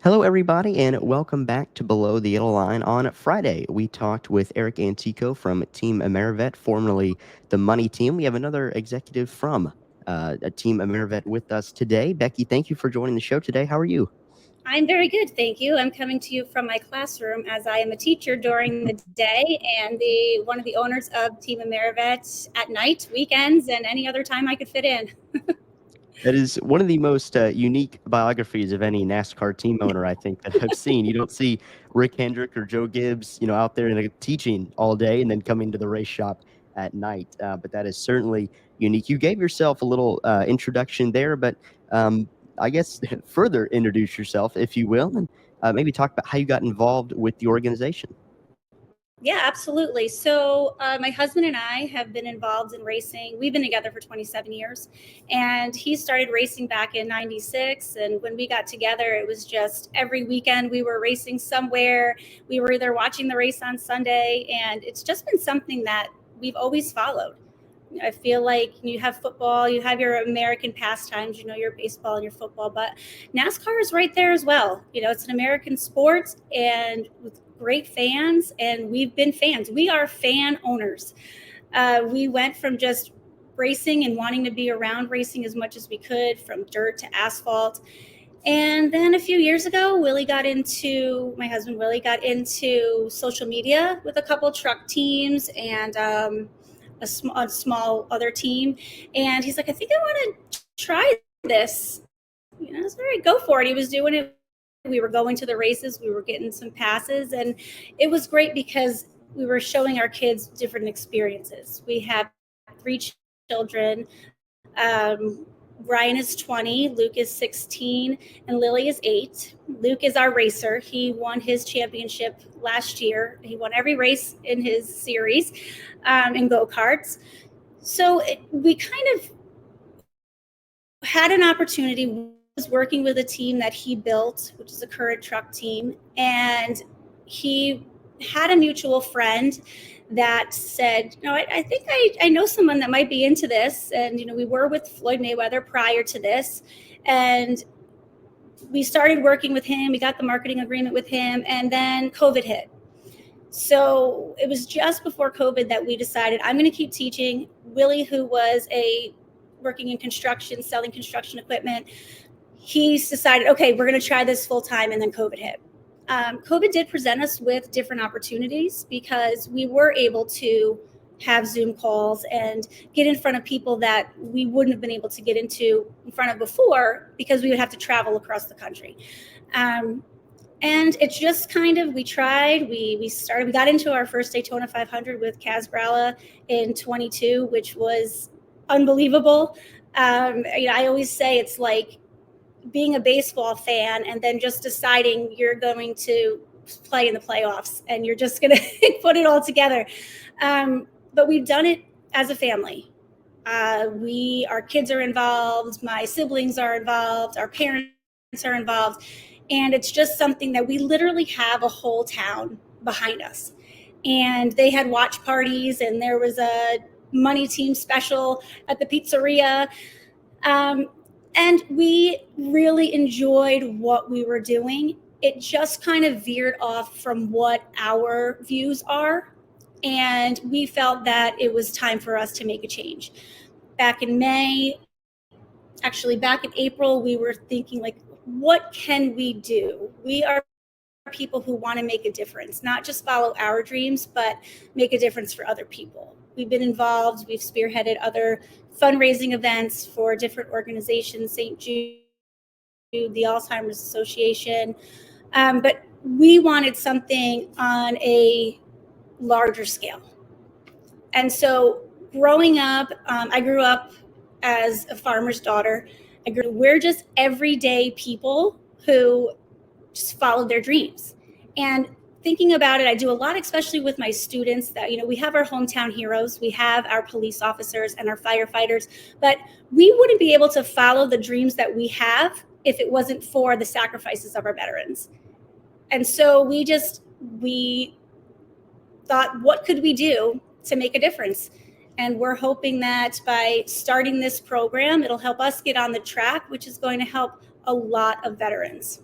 Hello, everybody, and welcome back to Below the Yellow Line. On Friday, we talked with Eric Antico from Team AmeriVet, formerly the Money Team. We have another executive from a Team AmeriVet with us today. Becky, thank you for joining the show today. How are you? I'm very good, thank you. I'm coming to you from my classroom as I am a teacher during the day and the one of the owners of Team AmeriVet at night, weekends, and any other time I could fit in. That is one of the most unique biographies of any NASCAR team owner, I think, that I've seen. You don't see Rick Hendrick or Joe Gibbs, out there teaching all day and then coming to the race shop at night. But that is certainly unique. You gave yourself a little introduction there, but I guess further introduce yourself, if you will, and maybe talk about how you got involved with the organization. Yeah, absolutely. So, my husband and I have been involved in racing. We've been together for 27 years, and he started racing back in '96. And when we got together, it was just every weekend we were racing somewhere. We were either watching the race on Sunday, and it's just been something that we've always followed. I feel like you have football, you have your American pastimes, your baseball and your football, but NASCAR is right there as well. It's an American sport and with great fans, and we've been fans. We are fan owners. We went from just racing and wanting to be around racing as much as we could, from dirt to asphalt. And then a few years ago, my husband Willie got into social media with a couple truck teams and a small other team. And he's like, I think I want to try this. I was all right, go for it. He was doing it. We were going to the races, we were getting some passes, and it was great because we were showing our kids different experiences. We have three children. Brian is 20, Luke is 16, and Lily is 8. Luke is our racer. He won his championship last year. He won every race in his series in go-karts. So we kind of had an opportunity. Was working with a team that he built, which is a current truck team, and he had a mutual friend that said, I think I know someone that might be into this. And, we were with Floyd Mayweather prior to this, and we started working with him. We got the marketing agreement with him, and then COVID hit. So it was just before COVID that we decided I'm going to keep teaching. Willie, who was working in construction, selling construction equipment, he's decided, okay, we're going to try this full time, and then COVID hit. COVID did present us with different opportunities because we were able to have Zoom calls and get in front of people that we wouldn't have been able to get in front of before because we would have to travel across the country. And it's just kind of, we tried, we got into our first Daytona 500 with Kaz Gralla in 22, which was unbelievable. I always say it's like being a baseball fan and then just deciding you're going to play in the playoffs and you're just going to put it all together. But we've done it as a family. Our kids are involved, my siblings are involved, our parents are involved, and it's just something that we literally have a whole town behind us. And they had watch parties, and there was a money team special at the pizzeria. And we really enjoyed what we were doing. It just kind of veered off from what our views are. And we felt that it was time for us to make a change. Back in April, we were thinking, like, what can we do? We are people who want to make a difference, not just follow our dreams, but make a difference for other people. We've been involved. We've spearheaded other fundraising events for different organizations, St. Jude, the Alzheimer's Association. But we wanted something on a larger scale. And so growing up, I grew up as a farmer's daughter. We're just everyday people who just followed their dreams. And thinking about it, I do a lot, especially with my students, that, we have our hometown heroes, we have our police officers and our firefighters, but we wouldn't be able to follow the dreams that we have if it wasn't for the sacrifices of our veterans. And so we thought, what could we do to make a difference? And we're hoping that by starting this program, it'll help us get on the track, which is going to help a lot of veterans.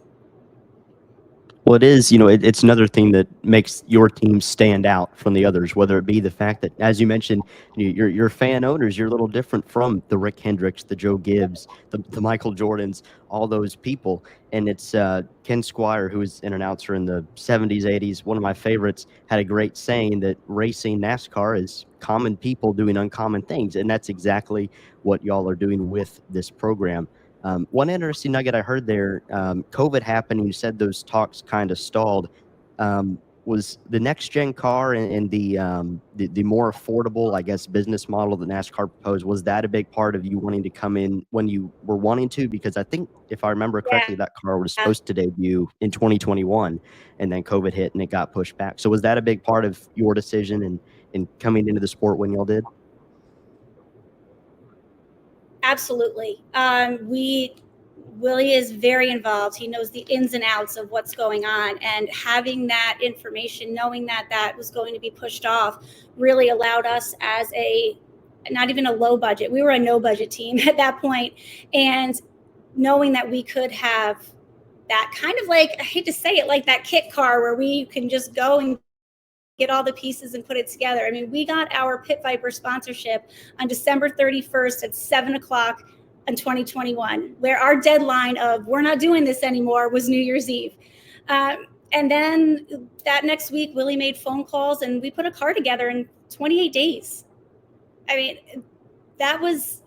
Well, it is, it's another thing that makes your team stand out from the others, whether it be the fact that, as you mentioned, your fan owners, you're a little different from the Rick Hendricks, the Joe Gibbs, the Michael Jordans, all those people. And it's Ken Squire, who was an announcer in the 70s, 80s, one of my favorites, had a great saying that racing NASCAR is common people doing uncommon things. And that's exactly what y'all are doing with this program. One interesting nugget I heard there, COVID happened, and you said those talks kind of stalled. Was the next gen car and the more affordable, I guess, business model that NASCAR proposed, was that a big part of you wanting to come in when you were wanting to? Because I think, if I remember correctly, that car was supposed to debut in 2021, and then COVID hit and it got pushed back. So was that a big part of your decision and coming into the sport when y'all did? Absolutely. Willie is very involved. He knows the ins and outs of what's going on, and having that information, knowing that was going to be pushed off, really allowed us as not even a low budget. We were a no budget team at that point, and knowing that we could have that kind of, like, I hate to say it, like that kit car where we can just go and get all the pieces and put it together. I mean, we got our Pit Viper sponsorship on December 31st at 7:00 in 2021, where our deadline of we're not doing this anymore was New Year's Eve. And then that next week, Willie made phone calls and we put a car together in 28 days. I mean, that was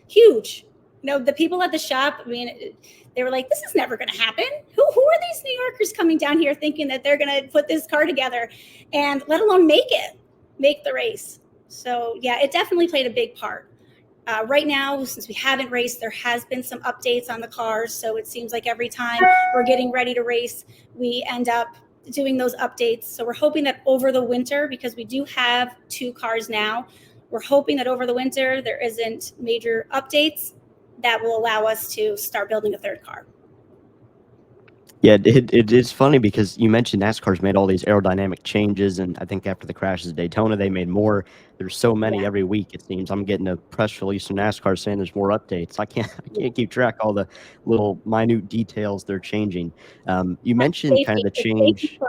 huge. The people at the shop, I mean, they were like, this is never going to happen. Who are these New Yorkers coming down here thinking that they're going to put this car together and let alone make the race? So, yeah, it definitely played a big part. Right now, since we haven't raced, there has been some updates on the cars. So it seems like every time we're getting ready to race, we end up doing those updates. So we're hoping that over the winter, because we do have 2 cars now, we're hoping that over the winter there isn't major updates that will allow us to start building a 3rd car. Yeah, it is funny because you mentioned NASCAR's made all these aerodynamic changes, and I think after the crashes at Daytona, they made more. There's so many every week, it seems. I'm getting a press release from NASCAR saying there's more updates. I can't keep track all the little minute details they're changing. You mentioned kind of the change.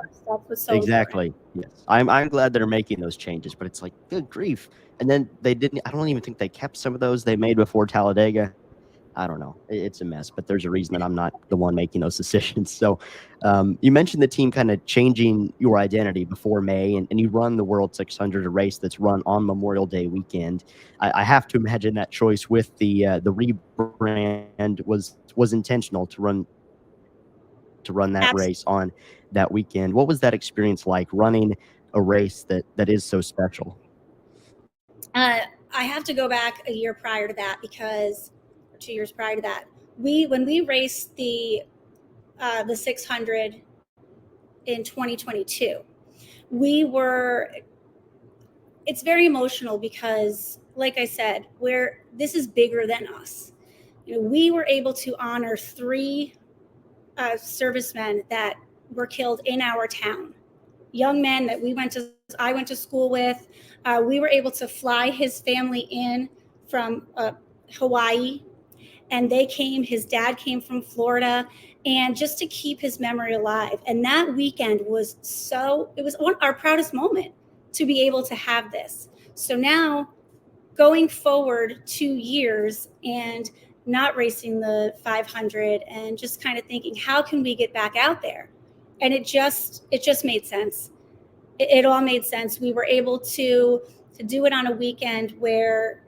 Exactly. Yes, I'm glad they're making those changes, but it's like, good grief. And then they didn't. I don't even think they kept some of those they made before Talladega. I don't know. It's a mess, but there's a reason that I'm not the one making those decisions. So you mentioned the team kind of changing your identity before May, and you run the World 600, a race that's run on Memorial Day weekend. I have to imagine that choice with the rebrand was intentional to run that race on that weekend. What was that experience like, running a race that is so special? I have to go back a year prior to that, because 2 years prior to that, when we raced the 600 in 2022, it's very emotional because, like I said, this is bigger than us. We were able to honor 3 servicemen that were killed in our town, young men that I went to school with. We were able to fly his family in from Hawaii, and his dad came from Florida, and just to keep his memory alive. And that weekend it was our proudest moment to be able to have this. So now, going forward 2 years and not racing the 500 and just kind of thinking, how can we get back out there? And it just made sense. It all made sense. We were able to do it on a weekend where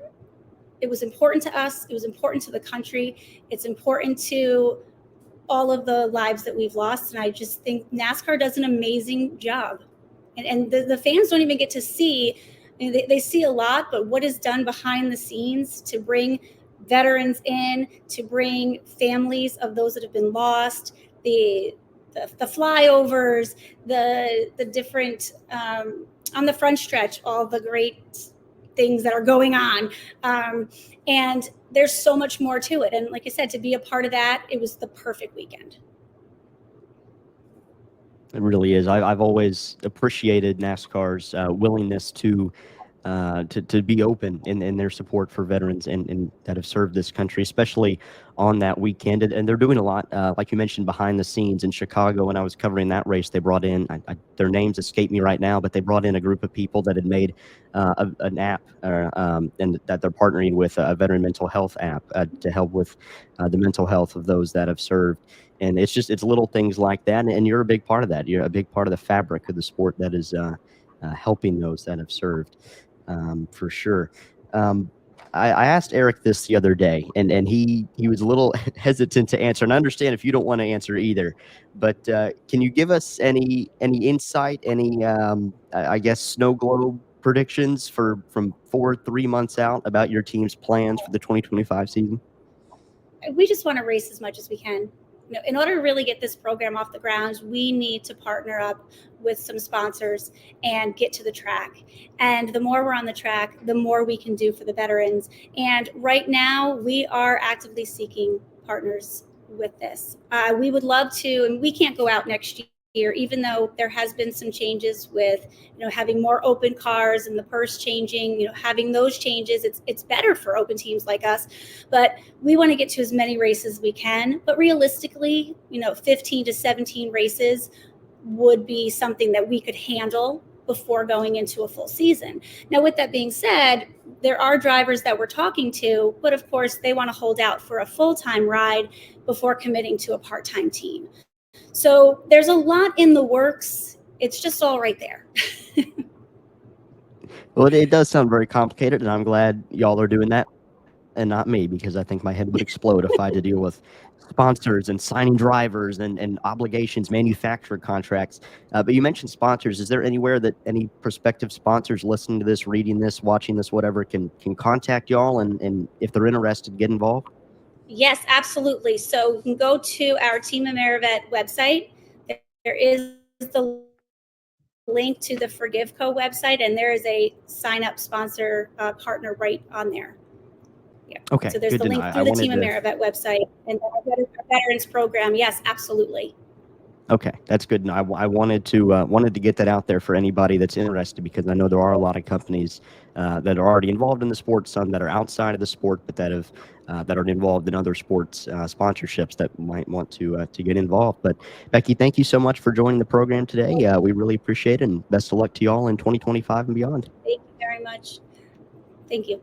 it was important to us. It was important to the country. It's important to all of the lives that we've lost. And I just think NASCAR does an amazing job. And the fans don't even get to see, they see a lot, but what is done behind the scenes to bring veterans in, to bring families of those that have been lost, the flyovers, the different, on the front stretch, all the great things that are going on. And there's so much more to it. And like I said, to be a part of that, it was the perfect weekend. It really is. I've always appreciated NASCAR's willingness to to be open in their support for veterans and that have served this country, especially on that weekend. And they're doing a lot, like you mentioned, behind the scenes in Chicago. When I was covering that race, they brought in, their names escape me right now, but they brought in a group of people that had made an app and that they're partnering with a veteran mental health app to help with the mental health of those that have served. And it's little things like that. And you're a big part of that. You're a big part of the fabric of the sport that is helping those that have served. For sure. I asked Eric this the other day, and he was a little hesitant to answer. And I understand if you don't want to answer either, but can you give us any insight, any I guess snow globe predictions from 3 months out about your team's plans for the 2025 season? We just want to race as much as we can. In order to really get this program off the ground, we need to partner up with some sponsors and get to the track. And the more we're on the track, the more we can do for the veterans. And right now, we are actively seeking partners with this. We would love to, and we can't go out next year, even though there has been some changes with, having more open cars and the purse changing, having those changes. It's better for open teams like us, but we want to get to as many races as we can. But realistically, 15 to 17 races would be something that we could handle before going into a full season. Now, with that being said, there are drivers that we're talking to, but of course they want to hold out for a full-time ride before committing to a part-time team. So there's a lot in the works. It's just all right there. Well, it does sound very complicated, and I'm glad y'all are doing that and not me, because I think my head would explode if I had to deal with sponsors and signing drivers and obligations, manufacturer contracts. But you mentioned sponsors. Is there anywhere that any prospective sponsors listening to this, reading this, watching this, whatever, can contact y'all and if they're interested, get involved? Yes, absolutely. So you can go to our Team AmeriVet website. There is the link to the Forgive Co website, and there is a sign up sponsor partner right on there. Yeah. Okay. So there's the link through the Team AmeriVet website and the Veterans Program. Yes, absolutely. Okay, that's good. And I wanted to get that out there for anybody that's interested, because I know there are a lot of companies that are already involved in the sport, some that are outside of the sport, but that are involved in other sports sponsorships that might want to get involved. But Becky, thank you so much for joining the program today. We really appreciate it, and best of luck to y'all in 2025 and beyond. Thank you very much. Thank you.